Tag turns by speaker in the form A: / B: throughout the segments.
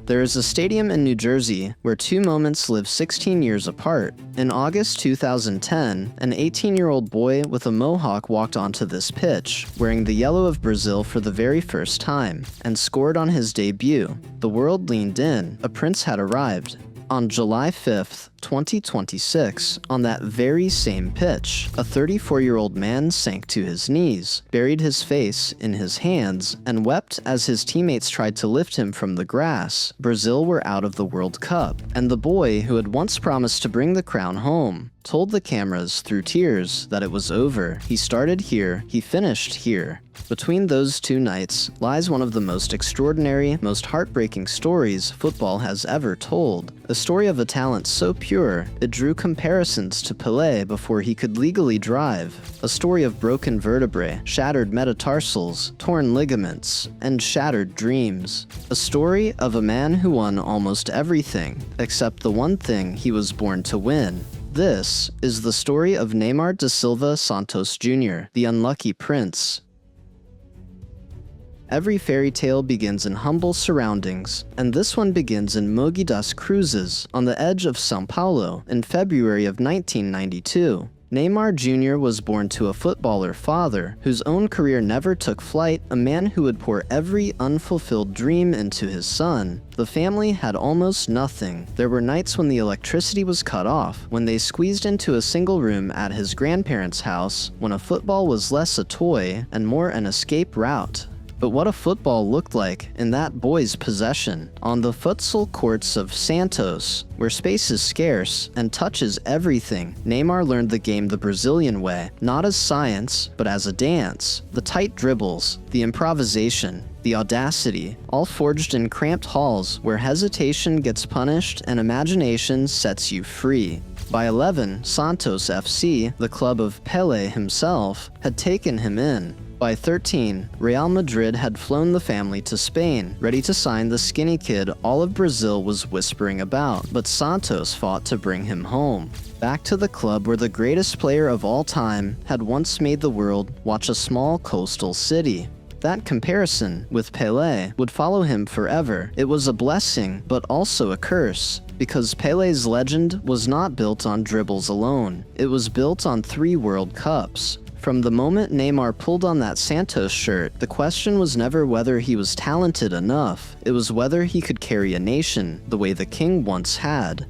A: There is a stadium in New Jersey where two moments live 16 years apart. In August 2010, an 18-year-old boy with a mohawk walked onto this pitch, wearing the yellow of Brazil for the very first time, and scored on his debut. The world leaned in. A prince had arrived. On July 5th, 2026, on that very same pitch, a 34-year-old man sank to his knees, buried his face in his hands, and wept as his teammates tried to lift him from the grass. Brazil were out of the World Cup, and the boy who had once promised to bring the crown home told the cameras through tears that it was over. He started here, he finished here. Between those two nights lies one of the most extraordinary, most heartbreaking stories football has ever told. A story of a talent so pure, it drew comparisons to Pele before he could legally drive. A story of broken vertebrae, shattered metatarsals, torn ligaments, and shattered dreams. A story of a man who won almost everything, except the one thing he was born to win. This is the story of Neymar da Silva Santos Jr., the Unlucky Prince. Every fairy tale begins in humble surroundings, and this one begins in MOGI das CRUZES, on the edge of São Paulo, in February of 1992. Neymar Jr. was born to a footballer father whose own career never took flight, a man who would pour every unfulfilled dream into his son. The family had almost nothing. There were nights when the electricity was cut off, when they squeezed into a single room at his grandparents' house, when a football was less a toy and more an escape route. But what a football looked like in that boy's possession. On the futsal courts of Santos, where space is scarce and touch is everything, Neymar learned the game the Brazilian way, not as science, but as a dance. The tight dribbles, the improvisation, the audacity, all forged in cramped halls where hesitation gets punished and imagination sets you free. By 11, Santos FC, the club of Pele himself, had taken him in. By 13, Real Madrid had flown the family to Spain, ready to sign the skinny kid all of Brazil was whispering about, but Santos fought to bring him home. Back to the club where the greatest player of all time had once made the world watch a small coastal city. That comparison with Pele would follow him forever. It was a blessing, but also a curse, because Pele's legend was not built on dribbles alone. It was built on 3 World Cups. From the moment Neymar pulled on that Santos shirt, the question was never whether he was talented enough, it was whether he could carry a nation the way the king once had.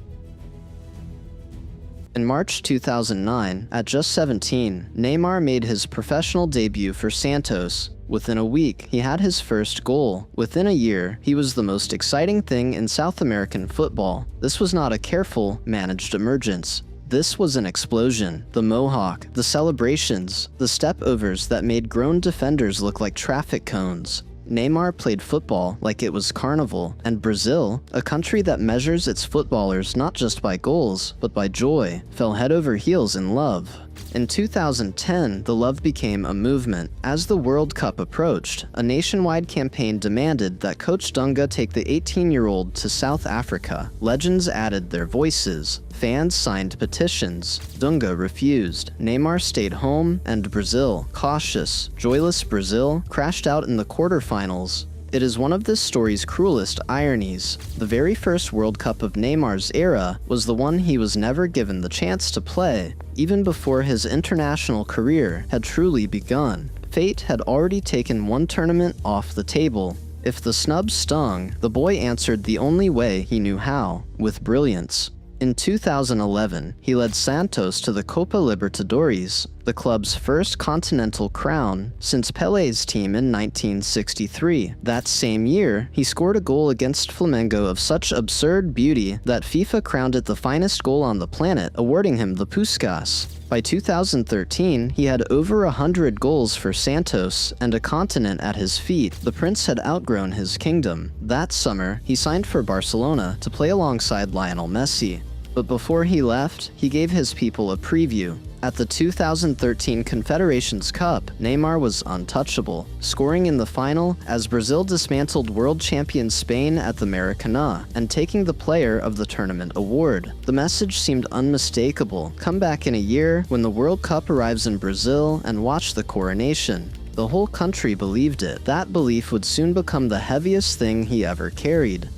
A: In March 2009, at just 17, Neymar made his professional debut for Santos. Within a week, he had his first goal. Within a year, he was the most exciting thing in South American football. This was not a careful, managed emergence. This was an explosion. The mohawk, the celebrations, the step-overs that made grown defenders look like traffic cones. Neymar played football like it was carnival, and Brazil, a country that measures its footballers not just by goals, but by joy, fell head over heels in love. In 2010, the love became a movement. As the World Cup approached, a nationwide campaign demanded that Coach Dunga take the 18-year-old to South Africa. Legends added their voices. Fans signed petitions. Dunga refused. Neymar stayed home, and Brazil, cautious, joyless Brazil, crashed out in the quarterfinals. It is one of this story's cruelest ironies. The very first World Cup of Neymar's era was the one he was never given the chance to play, even before his international career had truly begun. Fate had already taken one tournament off the table. If the snub stung, the boy answered the only way he knew how, with brilliance. In 2011, he led Santos to the Copa Libertadores, the club's first continental crown since Pele's team in 1963. That same year, he scored a goal against Flamengo of such absurd beauty that FIFA crowned it the finest goal on the planet, awarding him the Puskás. By 2013, he had over 100 goals for Santos and a continent at his feet. The prince had outgrown his kingdom. That summer, he signed for Barcelona to play alongside Lionel Messi. But before he left, he gave his people a preview. At the 2013 Confederations Cup, Neymar was untouchable, scoring in the final as Brazil dismantled world champion Spain at the Maracanã and taking the Player of the Tournament award. The message seemed unmistakable. Come back in a year when the World Cup arrives in Brazil and watch the coronation. The whole country believed it. That belief would soon become the heaviest thing he ever carried.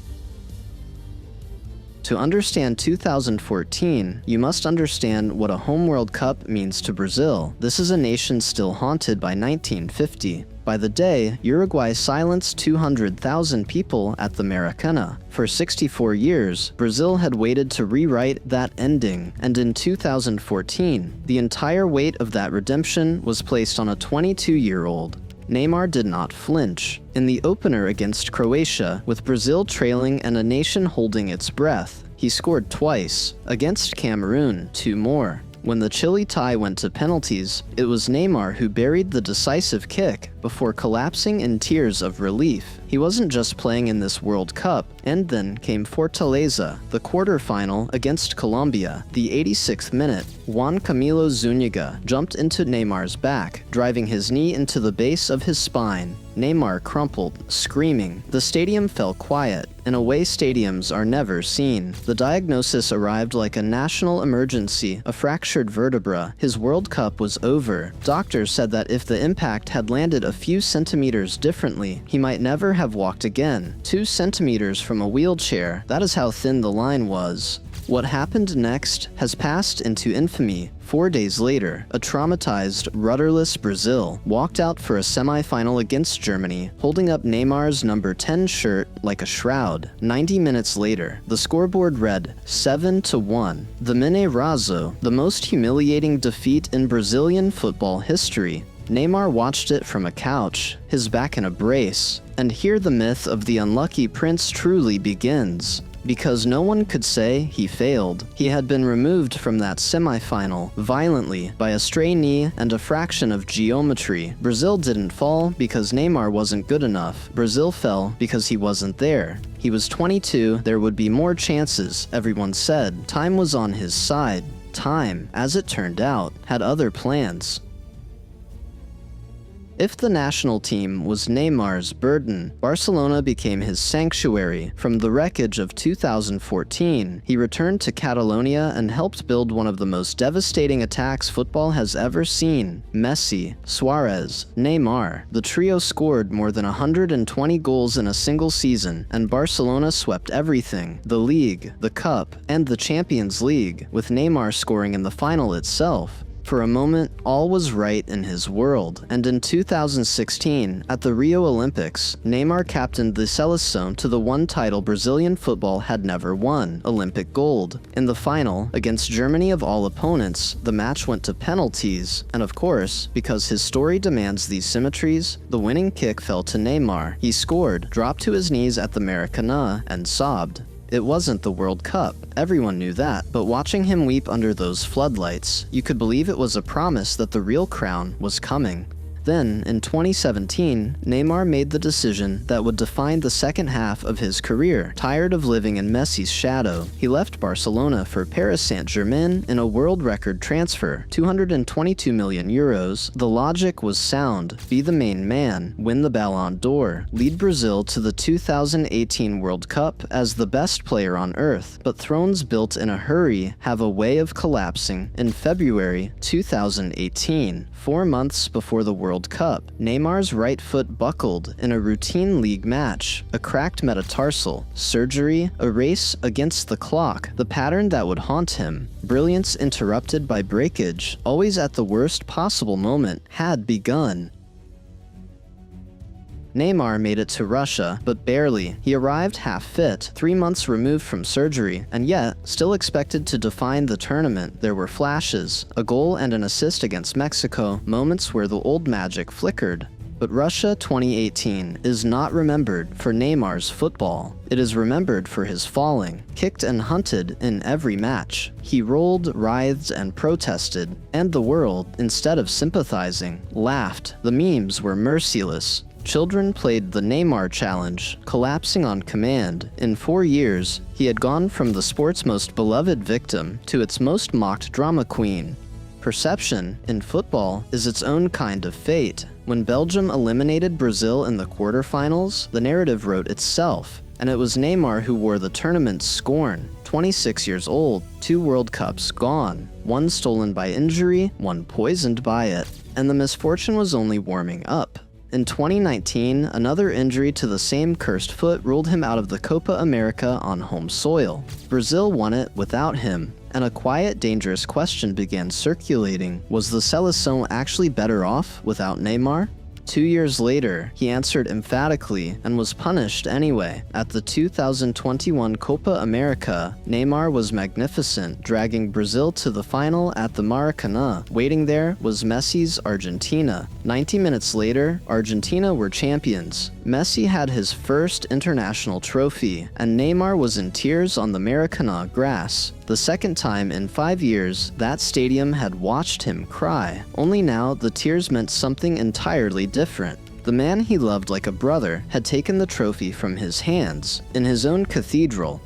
A: To understand 2014, you must understand what a home World Cup means to Brazil. This is a nation still haunted by 1950. By the day, Uruguay silenced 200,000 people at the Maracanã. For 64 years, Brazil had waited to rewrite that ending, and in 2014, the entire weight of that redemption was placed on a 22-year-old. Neymar did not flinch. In the opener against Croatia, with Brazil trailing and a nation holding its breath, he scored twice. Against Cameroon, 2 more. When the Chile tie went to penalties, it was Neymar who buried the decisive kick before collapsing in tears of relief. He wasn't just playing in this World Cup, and then came Fortaleza, the quarterfinal against Colombia. The 86th minute, Juan Camilo Zúñiga jumped into Neymar's back, driving his knee into the base of his spine. Neymar crumpled, screaming. The stadium fell quiet. In away stadiums are never seen. The diagnosis arrived like a national emergency, a fractured vertebra. His World Cup was over. Doctors said that if the impact had landed a few centimeters differently, he might never have walked again. 2 centimeters from a wheelchair, that is how thin the line was. What happened next has passed into infamy. 4 days later, a traumatized, rudderless Brazil walked out for a semi-final against Germany, holding up Neymar's number 10 shirt like a shroud. 90 minutes later, the scoreboard read 7-1. The Mineirazo, the most humiliating defeat in Brazilian football history. Neymar watched it from a couch, his back in a brace, and here the myth of the Unlucky Prince truly begins. Because no one could say he failed. He had been removed from that semi-final violently by a stray knee and a fraction of geometry. Brazil didn't fall because Neymar wasn't good enough. Brazil fell because he wasn't there. He was 22, there would be more chances, everyone said. Time was on his side. Time, as it turned out, had other plans. If the national team was Neymar's burden, Barcelona became his sanctuary. From the wreckage of 2014, he returned to Catalonia and helped build one of the most devastating attacks football has ever seen. Messi, Suarez, Neymar. The trio scored more than 120 goals in a single season, and Barcelona swept everything: the league, the cup, and the Champions League, with Neymar scoring in the final itself. For a moment, all was right in his world, and in 2016, at the Rio Olympics, Neymar captained the Seleção to the one title Brazilian football had never won: Olympic gold. In the final, against Germany of all opponents, the match went to penalties, and of course, because his story demands these symmetries, the winning kick fell to Neymar. He scored, dropped to his knees at the Maracanã, and sobbed. It wasn't the World Cup, everyone knew that, but watching him weep under those floodlights, you could believe it was a promise that the real crown was coming. Then, in 2017, Neymar made the decision that would define the second half of his career. Tired of living in Messi's shadow, he left Barcelona for Paris Saint-Germain in a world record transfer, €222 million. The logic was sound: be the main man, win the Ballon d'Or, lead Brazil to the 2018 World Cup as the best player on earth. But thrones built in a hurry have a way of collapsing. In February 2018, 4 months before the World Cup, Neymar's right foot buckled in a routine league match. A cracked metatarsal, surgery, a race against the clock, the pattern that would haunt him. Brilliance interrupted by breakage, always at the worst possible moment, had begun. Neymar made it to Russia, but barely. He arrived half-fit, 3 months removed from surgery, and yet, still expected to define the tournament. There were flashes, a goal and an assist against Mexico, moments where the old magic flickered. But Russia 2018 is not remembered for Neymar's football. It is remembered for his falling, kicked and hunted in every match. He rolled, writhed, and protested, and the world, instead of sympathizing, laughed. The memes were merciless. Children played the Neymar challenge, collapsing on command. In 4 years, he had gone from the sport's most beloved victim to its most mocked drama queen. Perception, in football, is its own kind of fate. When Belgium eliminated Brazil in the quarterfinals, the narrative wrote itself, and it was Neymar who wore the tournament's scorn. 26 years old, 2 World Cups gone, 1 stolen by injury, 1 poisoned by it, and the misfortune was only warming up. In 2019, another injury to the same cursed foot ruled him out of the Copa America on home soil. Brazil won it without him, and a quiet, dangerous question began circulating. Was the Seleção actually better off without Neymar? 2 years later, he answered emphatically and was punished anyway. At the 2021 Copa America, Neymar was magnificent, dragging Brazil to the final at the Maracanã. Waiting there was Messi's Argentina. 90 minutes later, Argentina were champions. Messi had his first international trophy, and Neymar was in tears on the Maracanã grass. The second time in 5 years, that stadium had watched him cry. Only now, the tears meant something entirely different. The man he loved like a brother had taken the trophy from his hands, in his own cathedral.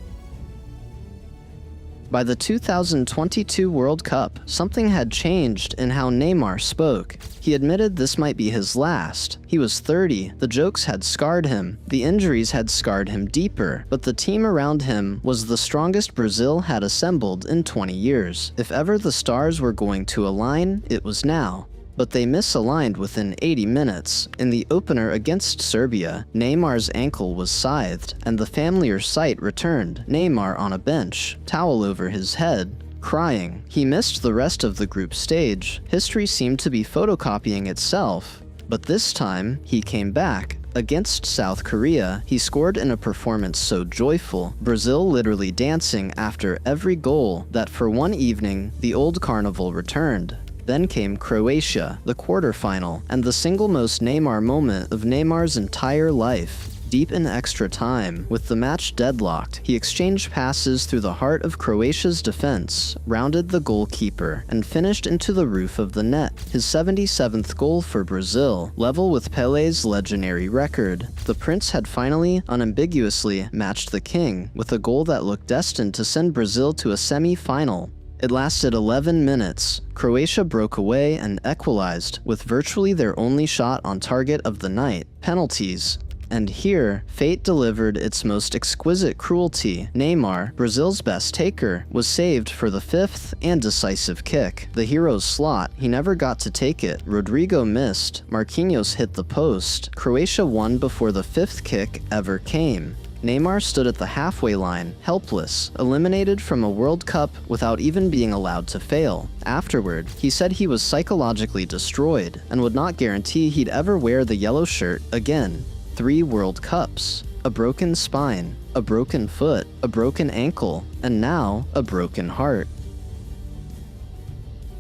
A: By the 2022 World Cup, something had changed in how Neymar spoke. He admitted this might be his last. He was 30, the jokes had scarred him, the injuries had scarred him deeper, but the team around him was the strongest Brazil had assembled in 20 years. If ever the stars were going to align, it was now. But they misaligned within 80 minutes. In the opener against Serbia, Neymar's ankle was scythed, and the familiar sight returned. Neymar on a bench, towel over his head, crying. He missed the rest of the group stage. History seemed to be photocopying itself. But this time, he came back. Against South Korea, he scored in a performance so joyful, Brazil literally dancing after every goal, that for one evening, the old carnival returned. Then came Croatia, the quarterfinal, and the single most Neymar moment of Neymar's entire life. Deep in extra time, with the match deadlocked, he exchanged passes through the heart of Croatia's defense, rounded the goalkeeper, and finished into the roof of the net. His 77th goal for Brazil, level with Pele's legendary record. The Prince had finally, unambiguously, matched the King, with a goal that looked destined to send Brazil to a semi-final. It lasted 11 minutes. Croatia broke away and equalized, with virtually their only shot on target of the night, penalties. And here, fate delivered its most exquisite cruelty. Neymar, Brazil's best taker, was saved for the fifth and decisive kick. The hero's slot, he never got to take it. Rodrigo missed. Marquinhos hit the post. Croatia won before the fifth kick ever came. Neymar stood at the halfway line, helpless, eliminated from a World Cup without even being allowed to fail. Afterward, he said he was psychologically destroyed and would not guarantee he'd ever wear the yellow shirt again. 3 World Cups, a broken spine, a broken foot, a broken ankle, and now a broken heart.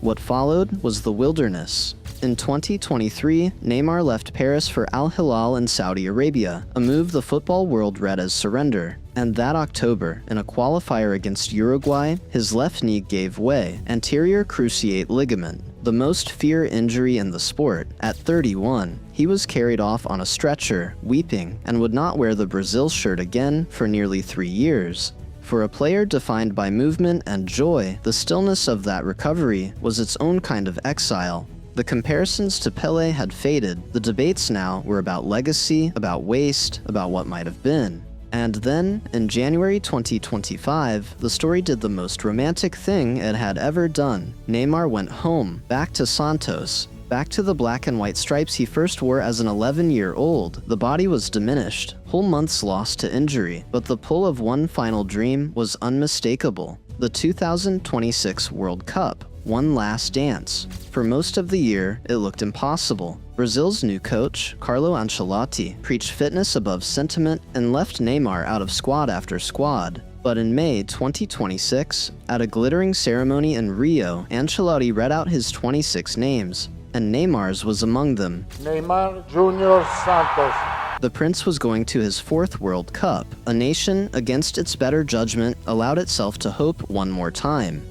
A: What followed was the wilderness. In 2023, Neymar left Paris for Al Hilal in Saudi Arabia, a move the football world read as surrender. And that October, in a qualifier against Uruguay, his left knee gave way, anterior cruciate ligament, the most feared injury in the sport. At 31, he was carried off on a stretcher, weeping, and would not wear the Brazil shirt again for nearly 3 years. For a player defined by movement and joy, the stillness of that recovery was its own kind of exile. The comparisons to Pele had faded. The debates now were about legacy, about waste, about what might have been. And then, in January 2025, the story did the most romantic thing it had ever done. Neymar went home, back to Santos, back to the black and white stripes he first wore as an 11-year-old. The body was diminished, whole months lost to injury, but the pull of one final dream was unmistakable. The 2026 World Cup. One last dance. For most of the year, it looked impossible. Brazil's new coach, Carlo Ancelotti, preached fitness above sentiment and left Neymar out of squad after squad. But in May 2026, at a glittering ceremony in Rio, Ancelotti read out his 26 names, and Neymar's was among them.
B: Neymar Jr. SANTOS.
A: The Prince was going to his 4th World Cup. A nation, against its better judgment, allowed itself to hope one more time.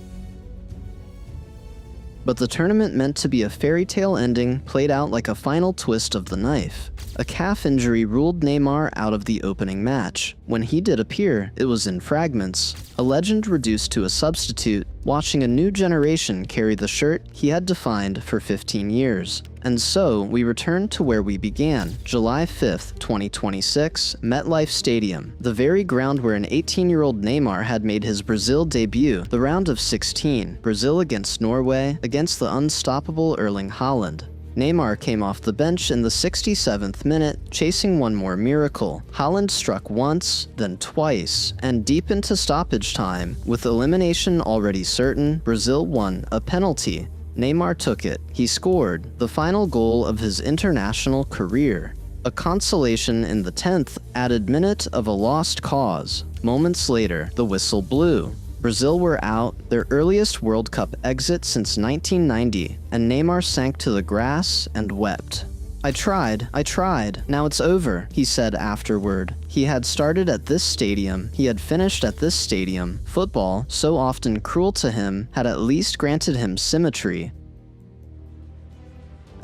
A: But the tournament meant to be a fairy tale ending played out like a final twist of the knife. A calf injury ruled Neymar out of the opening match. When he did appear, it was in fragments. A legend reduced to a substitute, watching a new generation carry the shirt he had defined for 15 years. And so, we return to where we began, July 5th, 2026, MetLife Stadium, the very ground where an 18-year-old Neymar had made his Brazil debut, the round of 16, Brazil against Norway, against the unstoppable Erling Haaland. Neymar came off the bench in the 67th minute, chasing one more miracle. Haaland struck once, then twice, and deep into stoppage time, with elimination already certain, Brazil won a penalty. Neymar took it. He scored, the final goal of his international career. A consolation in the 10th added minute of a lost cause. Moments later, the whistle blew. Brazil were out, their earliest World Cup exit since 1990, and Neymar sank to the grass and wept. I tried, now it's over," he said afterward. He had started at this stadium, he had finished at this stadium. Football, so often cruel to him, had at least granted him symmetry.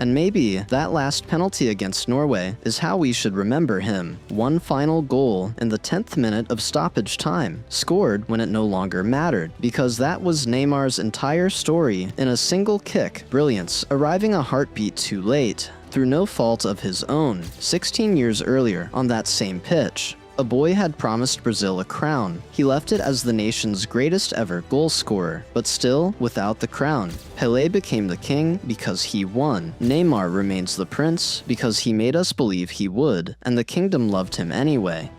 A: And maybe that last penalty against Norway is how we should remember him. One final goal in the 10th minute of stoppage time, scored when it no longer mattered, because that was Neymar's entire story in a single kick. Brilliance, arriving a heartbeat too late, through no fault of his own, 16 years earlier on that same pitch. A boy had promised Brazil a crown. He left it as the nation's greatest ever goal scorer, but still without the crown. Pele became the king because he won. Neymar remains the prince because he made us believe he would, and the kingdom loved him anyway.